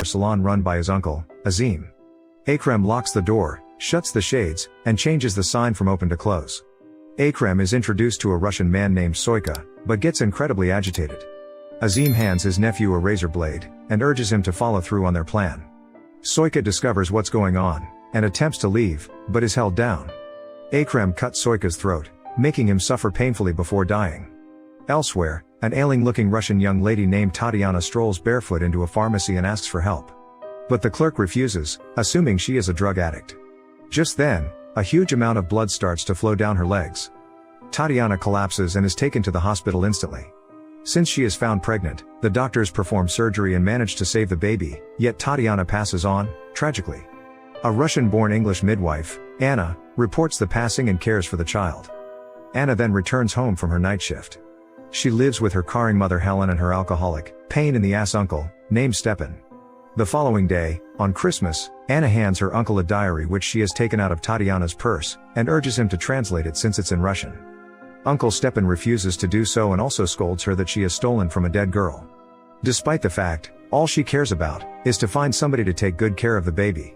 salon run by his uncle, Azim. Ekrem locks the door, shuts the shades, and changes the sign from open to close. Ekrem is introduced to a Russian man named Soyka, but gets incredibly agitated. Azim hands his nephew a razor blade, and urges him to follow through on their plan. Soyka discovers what's going on, and attempts to leave, but is held down. Ekrem cuts Soyka's throat, making him suffer painfully before dying. Elsewhere, an ailing-looking Russian young lady named Tatiana strolls barefoot into a pharmacy and asks for help. But the clerk refuses, assuming she is a drug addict. Just then, a huge amount of blood starts to flow down her legs. Tatiana collapses and is taken to the hospital instantly. Since she is found pregnant, the doctors perform surgery and manage to save the baby, yet Tatiana passes on, tragically. A Russian-born English midwife, Anna, reports the passing and cares for the child. Anna then returns home from her night shift. She lives with her caring mother Helen and her alcoholic, pain-in-the-ass uncle, named Stepan. The following day, on Christmas, Anna hands her uncle a diary which she has taken out of Tatiana's purse, and urges him to translate it since it's in Russian. Uncle Stepan refuses to do so and also scolds her that she has stolen from a dead girl. Despite the fact, all she cares about, is to find somebody to take good care of the baby.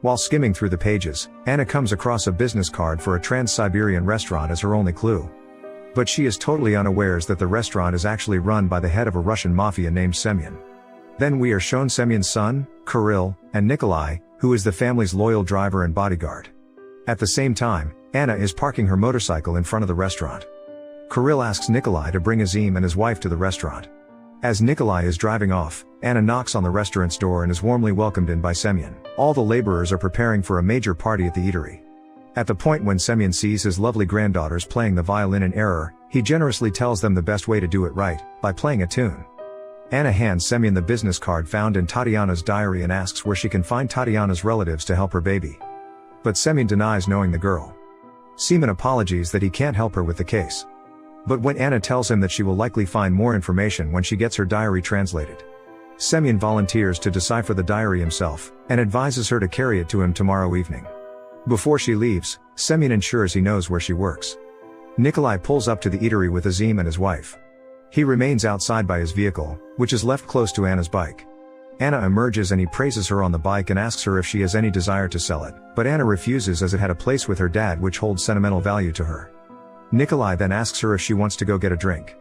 While skimming through the pages, Anna comes across a business card for a Trans-Siberian restaurant as her only clue. But she is totally unawares that the restaurant is actually run by the head of a Russian mafia named Semyon. Then we are shown Semyon's son, Kirill, and Nikolai, who is the family's loyal driver and bodyguard. At the same time, Anna is parking her motorcycle in front of the restaurant. Kirill asks Nikolai to bring Azim and his wife to the restaurant. As Nikolai is driving off, Anna knocks on the restaurant's door and is warmly welcomed in by Semyon. All the laborers are preparing for a major party at the eatery. At the point when Semyon sees his lovely granddaughters playing the violin in error, he generously tells them the best way to do it right, by playing a tune. Anna hands Semyon the business card found in Tatiana's diary and asks where she can find Tatiana's relatives to help her baby. But Semyon denies knowing the girl. Semyon apologizes that he can't help her with the case. But when Anna tells him that she will likely find more information when she gets her diary translated, Semyon volunteers to decipher the diary himself, and advises her to carry it to him tomorrow evening. Before she leaves, Semyon ensures he knows where she works. Nikolai pulls up to the eatery with Azim and his wife. He remains outside by his vehicle, which is left close to Anna's bike. Anna emerges and he praises her on the bike and asks her if she has any desire to sell it, but Anna refuses as it had a place with her dad which holds sentimental value to her. Nikolai then asks her if she wants to go get a drink.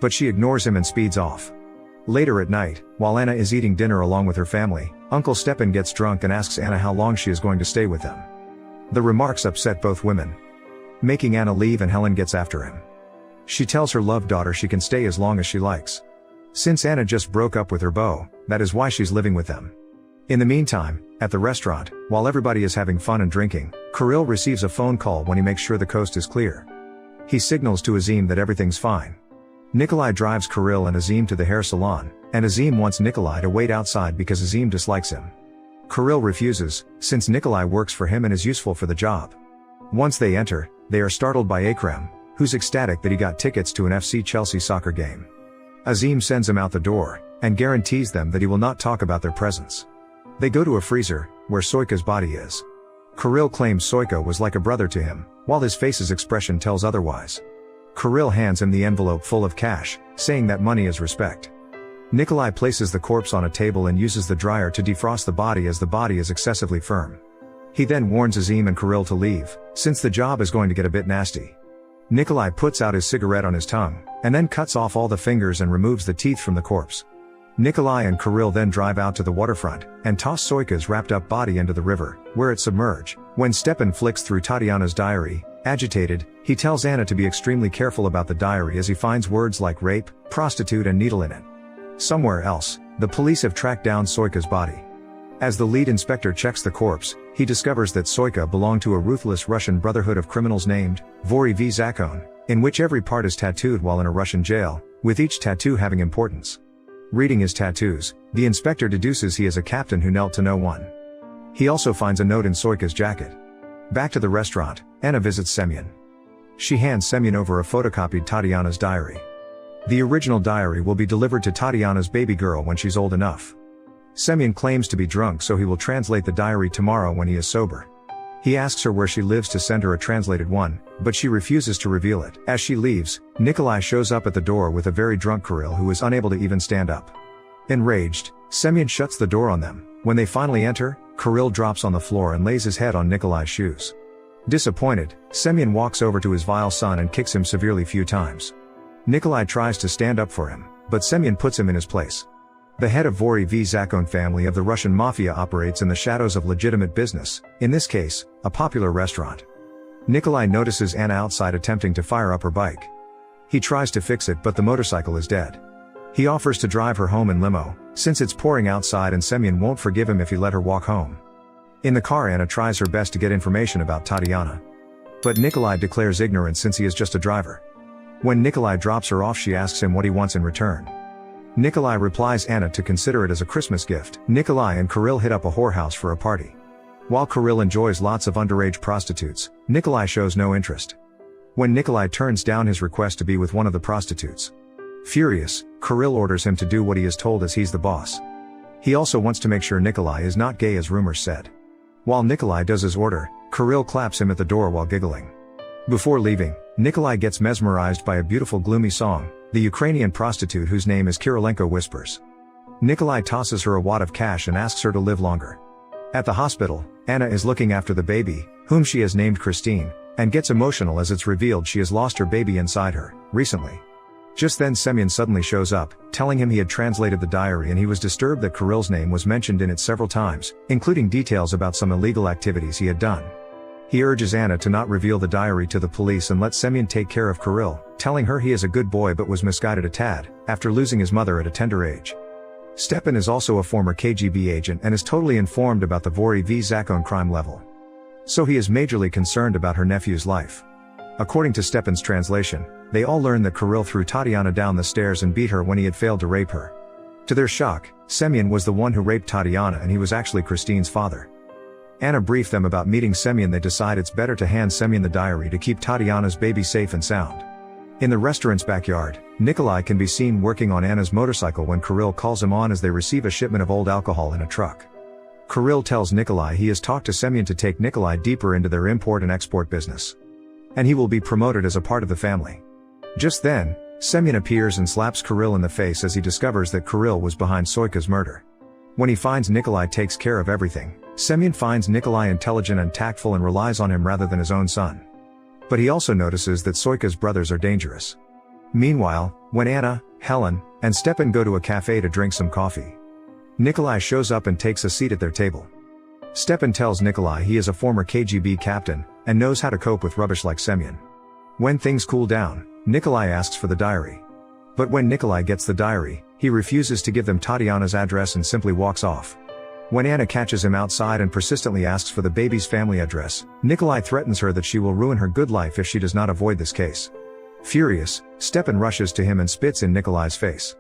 But she ignores him and speeds off. Later at night, while Anna is eating dinner along with her family, Uncle Stepan gets drunk and asks Anna how long she is going to stay with them. The remarks upset both women, making Anna leave, and Helen gets after him. She tells her loved daughter she can stay as long as she likes. Since Anna just broke up with her beau, that is why she's living with them. In the meantime, at the restaurant, while everybody is having fun and drinking, Kirill receives a phone call when he makes sure the coast is clear. He signals to Azim that everything's fine. Nikolai drives Kirill and Azim to the hair salon, and Azim wants Nikolai to wait outside because Azim dislikes him. Kirill refuses, since Nikolai works for him and is useful for the job. Once they enter, they are startled by Ekrem, who's ecstatic that he got tickets to an FC Chelsea soccer game. Azim sends him out the door, and guarantees them that he will not talk about their presence. They go to a freezer, where Soyka's body is. Kirill claims Soyka was like a brother to him, while his face's expression tells otherwise. Kirill hands him the envelope full of cash, saying that money is respect. Nikolai places the corpse on a table and uses the dryer to defrost the body as the body is excessively firm. He then warns Azim and Kirill to leave, since the job is going to get a bit nasty. Nikolai puts out his cigarette on his tongue, and then cuts off all the fingers and removes the teeth from the corpse. Nikolai and Kirill then drive out to the waterfront, and toss Soyka's wrapped up body into the river, where it submerges. When Stepan flicks through Tatiana's diary, agitated, he tells Anna to be extremely careful about the diary as he finds words like rape, prostitute and needle in it. Somewhere else, the police have tracked down Soyka's body. As the lead inspector checks the corpse, he discovers that Soyka belonged to a ruthless Russian brotherhood of criminals named Vori v Zakon, in which every part is tattooed while in a Russian jail, with each tattoo having importance. Reading his tattoos, the inspector deduces he is a captain who knelt to no one. He also finds a note in Soyka's jacket. Back to the restaurant, Anna visits Semyon. She hands Semyon over a photocopied Tatiana's diary. The original diary will be delivered to Tatiana's baby girl when she's old enough. Semyon claims to be drunk, so he will translate the diary tomorrow when he is sober. He asks her where she lives to send her a translated one, but she refuses to reveal it. As she leaves, Nikolai shows up at the door with a very drunk Kirill who is unable to even stand up. Enraged, Semyon shuts the door on them. When they finally enter, Kirill drops on the floor and lays his head on Nikolai's shoes. Disappointed, Semyon walks over to his vile son and kicks him severely few times. Nikolai tries to stand up for him, but Semyon puts him in his place. The head of Vori V. Zakon family of the Russian Mafia operates in the shadows of legitimate business, in this case, a popular restaurant. Nikolai notices Anna outside attempting to fire up her bike. He tries to fix it, but the motorcycle is dead. He offers to drive her home in limo, since it's pouring outside and Semyon won't forgive him if he let her walk home. In the car, Anna tries her best to get information about Tatiana. But Nikolai declares ignorance since he is just a driver. When Nikolai drops her off, she asks him what he wants in return. Nikolai replies Anna to consider it as a Christmas gift. Nikolai and Kirill hit up a whorehouse for a party. While Kirill enjoys lots of underage prostitutes, Nikolai shows no interest. When Nikolai turns down his request to be with one of the prostitutes. Furious, Kirill orders him to do what he is told as he's the boss. He also wants to make sure Nikolai is not gay as rumors said. While Nikolai does his order, Kirill claps him at the door while giggling. Before leaving, Nikolai gets mesmerized by a beautiful gloomy song. The Ukrainian prostitute whose name is Kirilenko whispers. Nikolai tosses her a wad of cash and asks her to live longer. At the hospital, Anna is looking after the baby, whom she has named Christine, and gets emotional as it's revealed she has lost her baby inside her, recently. Just then Semyon suddenly shows up, telling him he had translated the diary and he was disturbed that Kirill's name was mentioned in it several times, including details about some illegal activities he had done. He urges Anna to not reveal the diary to the police and let Semyon take care of Kirill, telling her he is a good boy but was misguided a tad, after losing his mother at a tender age. Stepan is also a former KGB agent and is totally informed about the Vori V. Zakon crime level. So he is majorly concerned about her nephew's life. According to Stepan's translation, they all learn that Kirill threw Tatiana down the stairs and beat her when he had failed to rape her. To their shock, Semyon was the one who raped Tatiana and he was actually Christine's father. Anna briefed them about meeting Semyon. They decide it's better to hand Semyon the diary to keep Tatiana's baby safe and sound. In the restaurant's backyard, Nikolai can be seen working on Anna's motorcycle when Kirill calls him on as they receive a shipment of old alcohol in a truck. Kirill tells Nikolai he has talked to Semyon to take Nikolai deeper into their import and export business. And he will be promoted as a part of the family. Just then, Semyon appears and slaps Kirill in the face as he discovers that Kirill was behind Soika's murder. When he finds Nikolai takes care of everything, Semyon finds Nikolai intelligent and tactful and relies on him rather than his own son. But he also notices that Soika's brothers are dangerous. Meanwhile, when Anna, Helen, and Stepan go to a cafe to drink some coffee, Nikolai shows up and takes a seat at their table. Stepan tells Nikolai he is a former KGB captain, and knows how to cope with rubbish like Semyon. When things cool down, Nikolai asks for the diary. But when Nikolai gets the diary, he refuses to give them Tatiana's address and simply walks off. When Anna catches him outside and persistently asks for the baby's family address, Nikolai threatens her that she will ruin her good life if she does not avoid this case. Furious, Stepan rushes to him and spits in Nikolai's face.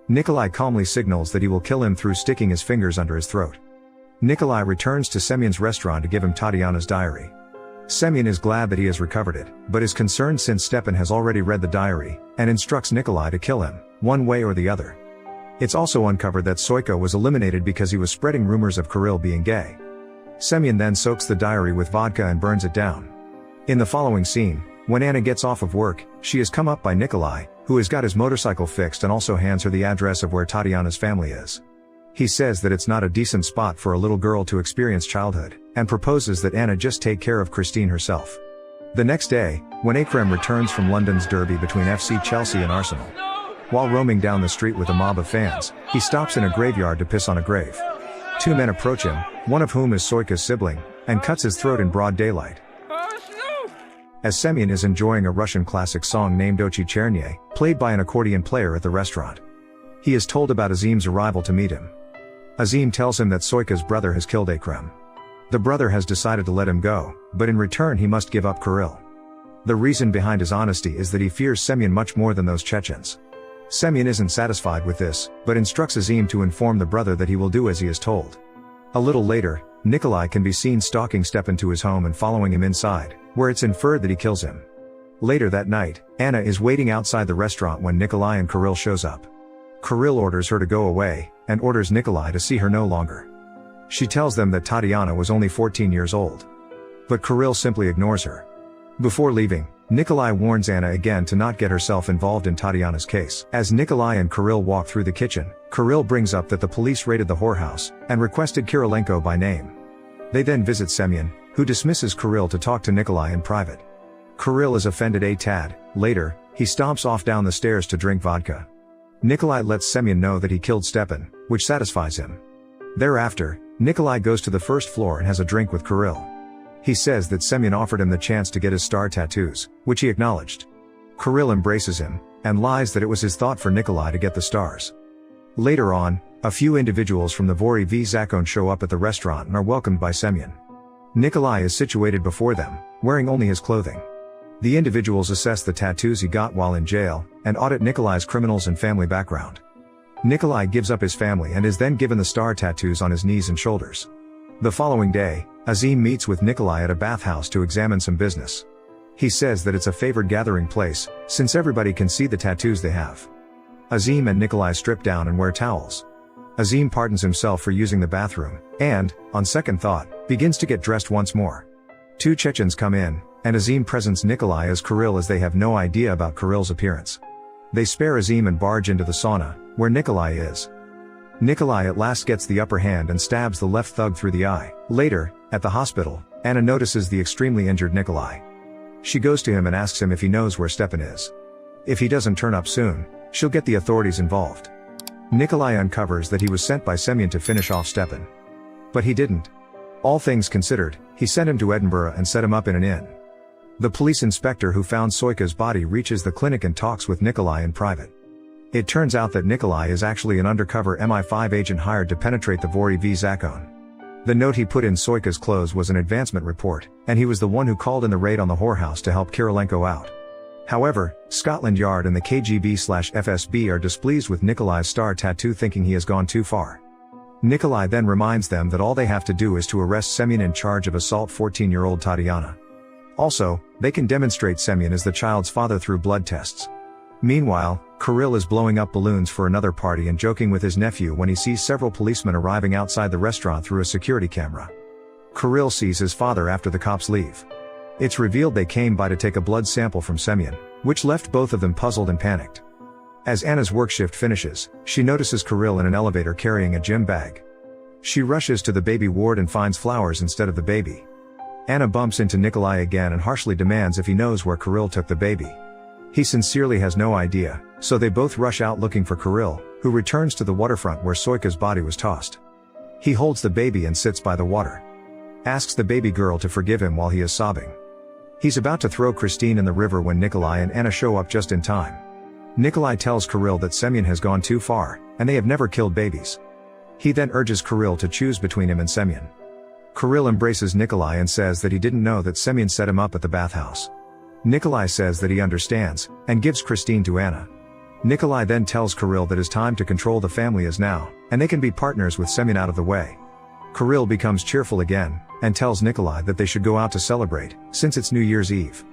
Nikolai calmly signals that he will kill him through sticking his fingers under his throat. Nikolai returns to Semyon's restaurant to give him Tatiana's diary. Semyon is glad that he has recovered it, but is concerned since Stepan has already read the diary, and instructs Nikolai to kill him, one way or the other. It's also uncovered that Soika was eliminated because he was spreading rumors of Kirill being gay. Semyon then soaks the diary with vodka and burns it down. In the following scene, when Anna gets off of work, she is come up by Nikolai, who has got his motorcycle fixed and also hands her the address of where Tatiana's family is. He says that it's not a decent spot for a little girl to experience childhood, and proposes that Anna just take care of Christine herself. The next day, when Akrem returns from London's derby between FC Chelsea and Arsenal, while roaming down the street with a mob of fans, he stops in a graveyard to piss on a grave. Two men approach him, one of whom is Soika's sibling, and cuts his throat in broad daylight. As Semyon is enjoying a Russian classic song named Ochi Chernye, played by an accordion player at the restaurant, he is told about Azim's arrival to meet him. Azim tells him that Soika's brother has killed Akrem. The brother has decided to let him go, but in return he must give up Kirill. The reason behind his honesty is that he fears Semyon much more than those Chechens. Semyon isn't satisfied with this, but instructs Azim to inform the brother that he will do as he is told. A little later, Nikolai can be seen stalking Stepan to his home and following him inside, where it's inferred that he kills him. Later that night, Anna is waiting outside the restaurant when Nikolai and Kirill shows up. Kirill orders her to go away, and orders Nikolai to see her no longer. She tells them that Tatiana was only 14 years old. But Kirill simply ignores her. Before leaving, Nikolai warns Anna again to not get herself involved in Tatiana's case. As Nikolai and Kirill walk through the kitchen, Kirill brings up that the police raided the whorehouse, and requested Kirilenko by name. They then visit Semyon, who dismisses Kirill to talk to Nikolai in private. Kirill is offended a tad. Later, he stomps off down the stairs to drink vodka. Nikolai lets Semyon know that he killed Stepan, which satisfies him. Thereafter, Nikolai goes to the first floor and has a drink with Kirill. He says that Semyon offered him the chance to get his star tattoos, which he acknowledged. Kirill embraces him, and lies that it was his thought for Nikolai to get the stars. Later on, a few individuals from the Vori V Zakon show up at the restaurant and are welcomed by Semyon. Nikolai is situated before them, wearing only his clothing. The individuals assess the tattoos he got while in jail, and audit Nikolai's criminals and family background. Nikolai gives up his family and is then given the star tattoos on his knees and shoulders. The following day, Azim meets with Nikolai at a bathhouse to examine some business. He says that it's a favored gathering place, since everybody can see the tattoos they have. Azim and Nikolai strip down and wear towels. Azim pardons himself for using the bathroom, and, on second thought, begins to get dressed once more. Two Chechens come in, and Azim presents Nikolai as Kirill as they have no idea about Kirill's appearance. They spare Azim and barge into the sauna, where Nikolai is. Nikolai at last gets the upper hand and stabs the left thug through the eye. Later, at the hospital, Anna notices the extremely injured Nikolai. She goes to him and asks him if he knows where Stepan is. If he doesn't turn up soon, she'll get the authorities involved. Nikolai uncovers that he was sent by Semyon to finish off Stepan. But he didn't. All things considered, he sent him to Edinburgh and set him up in an inn. The police inspector who found Soika's body reaches the clinic and talks with Nikolai in private. It turns out that Nikolai is actually an undercover MI5 agent hired to penetrate the Vori V Zakon. The note he put in Soika's clothes was an advancement report, and he was the one who called in the raid on the whorehouse to help Kirilenko out. However, Scotland Yard and the KGB/FSB are displeased with Nikolai's star tattoo, thinking he has gone too far. Nikolai then reminds them that all they have to do is to arrest Semyon in charge of assault 14-year-old Tatiana. Also, they can demonstrate Semyon as the child's father through blood tests. Meanwhile, Kirill is blowing up balloons for another party and joking with his nephew when he sees several policemen arriving outside the restaurant through a security camera. Kirill sees his father after the cops leave. It's revealed they came by to take a blood sample from Semyon, which left both of them puzzled and panicked. As Anna's work shift finishes, she notices Kirill in an elevator carrying a gym bag. She rushes to the baby ward and finds flowers instead of the baby. Anna bumps into Nikolai again and harshly demands if he knows where Kirill took the baby. He sincerely has no idea, so they both rush out looking for Kirill, who returns to the waterfront where Soika's body was tossed. He holds the baby and sits by the water. Asks the baby girl to forgive him while he is sobbing. He's about to throw Christine in the river when Nikolai and Anna show up just in time. Nikolai tells Kirill that Semyon has gone too far, and they have never killed babies. He then urges Kirill to choose between him and Semyon. Kirill embraces Nikolai and says that he didn't know that Semyon set him up at the bathhouse. Nikolai says that he understands, and gives Christine to Anna. Nikolai then tells Kirill that his time to control the family is now, and they can be partners with Semyon out of the way. Kirill becomes cheerful again, and tells Nikolai that they should go out to celebrate, since it's New Year's Eve.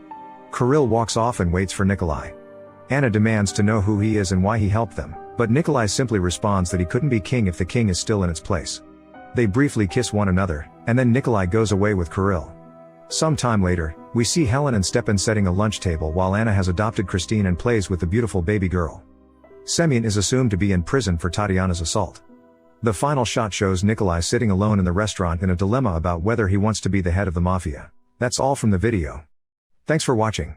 Kirill walks off and waits for Nikolai. Anna demands to know who he is and why he helped them, but Nikolai simply responds that he couldn't be king if the king is still in its place. They briefly kiss one another, and then Nikolai goes away with Kirill. Some time later, we see Helen and Stepan setting a lunch table while Anna has adopted Christine and plays with the beautiful baby girl. Semyon is assumed to be in prison for Tatiana's assault. The final shot shows Nikolai sitting alone in the restaurant in a dilemma about whether he wants to be the head of the Mafia. That's all from the video. Thanks for watching.